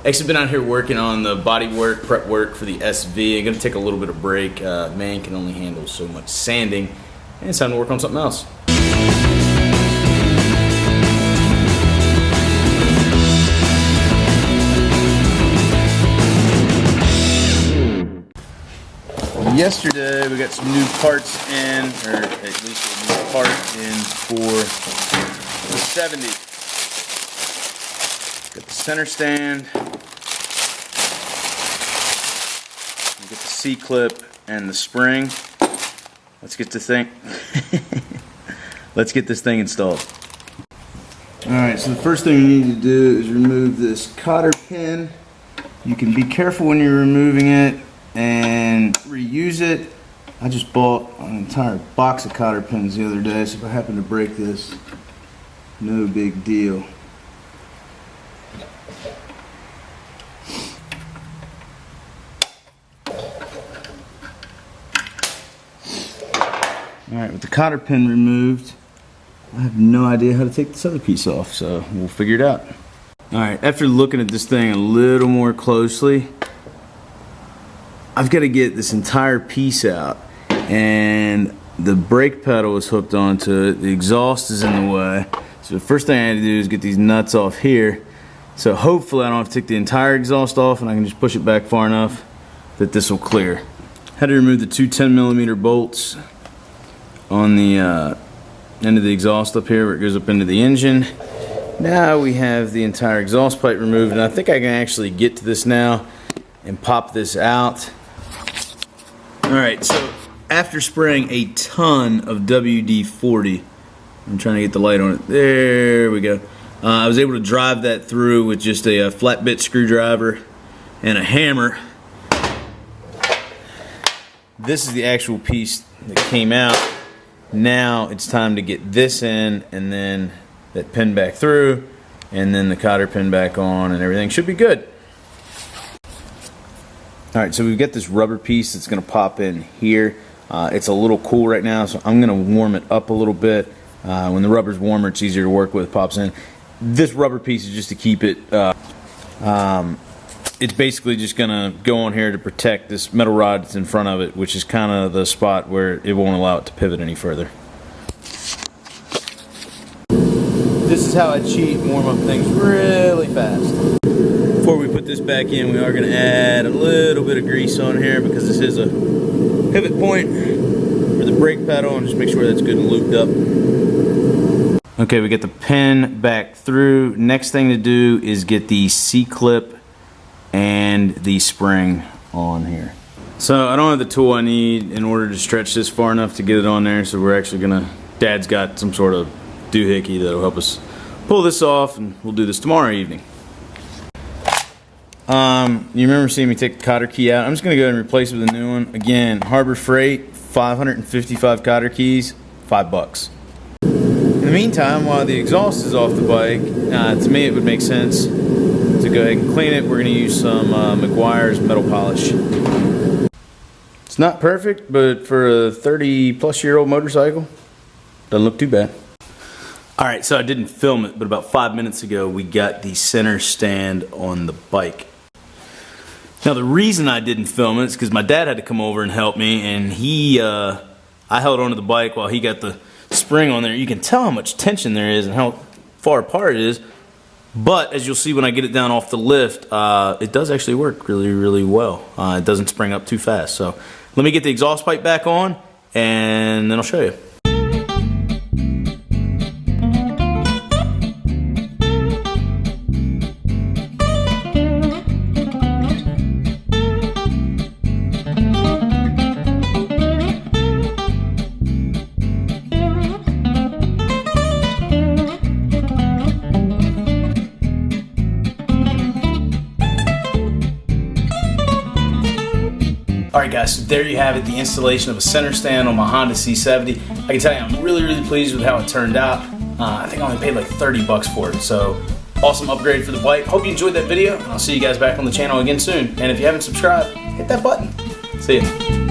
Actually been out here working on the body work, prep work for the SV. I'm gonna take a little bit of break. Man can only handle so much sanding, and it's time to work on something else. Yesterday we got some new parts in, or at least a new part in for the 70. Got the center stand, you get the C-clip and the spring. Let's get this thing let's get this thing installed. Alright, so the first thing you need to do is remove this cotter pin. You can be careful when you're removing it and reuse it. I just bought an entire box of cotter pins the other day, so if I happen to break this, no big deal. Alright, with the cotter pin removed, I have no idea how to take this other piece off, so we'll figure it out. Alright, after looking at this thing a little more closely, I've got to get this entire piece out, and the brake pedal is hooked onto it, the exhaust is in the way, so the first thing I had to do is get these nuts off here, so hopefully I don't have to take the entire exhaust off and I can just push it back far enough that this will clear. Had to remove the two 10mm bolts on the end of the exhaust up here where it goes up into the engine. Now we have the entire exhaust pipe removed, and I think I can actually get to this now and pop this out. Alright, so after spraying a ton of WD-40, I'm trying to get the light on it, there we go. I was able to drive that through with just a flat bit screwdriver and a hammer. This is the actual piece that came out. Now it's time to get this in, and then that pin back through, and then the cotter pin back on, and everything should be good. Alright, so we've got this rubber piece that's going to pop in here. It's a little cool right now, so I'm going to warm it up a little bit. When the rubber's warmer, it's easier to work with, pops in. This rubber piece is just to keep it, it's basically just going to go on here to protect this metal rod that's in front of it, which is kind of the spot where it won't allow it to pivot any further. This is how I cheat and warm up things really fast. Before we put this back in, we are going to add a little bit of grease on here because this is a pivot point for the brake pedal, and just make sure that's good and lubed up. Okay, we get the pin back through. Next thing to do is get the C-clip and the spring on here. So I don't have the tool I need in order to stretch this far enough to get it on there, so we're actually gonna, Dad's got some sort of doohickey that'll help us pull this off, and we'll do this tomorrow evening. You remember seeing me take the cotter key out? I'm just gonna go ahead and replace it with a new one. Again, Harbor Freight, 555 cotter keys, $5. In the meantime, while the exhaust is off the bike, to me it would make sense to go ahead and clean it. We're going to use some McGuire's metal polish. It's not perfect, but for a 30-plus-year-old motorcycle, doesn't look too bad. Alright, so I didn't film it, but about 5 minutes ago we got the center stand on the bike. Now the reason I didn't film it is because my dad had to come over and help me, and I held onto the bike while he got the spring on there. You can tell how much tension there is and how far apart it is. But as you'll see when I get it down off the lift, it does actually work really, really well. It doesn't spring up too fast. So let me get the exhaust pipe back on, and then I'll show you. Alright guys, so there you have it, the installation of a center stand on my Honda C70. I can tell you I'm really, really pleased with how it turned out. I think I only paid like 30 bucks for it, so awesome upgrade for the bike. Hope you enjoyed that video, and I'll see you guys back on the channel again soon. And if you haven't subscribed, hit that button. See ya.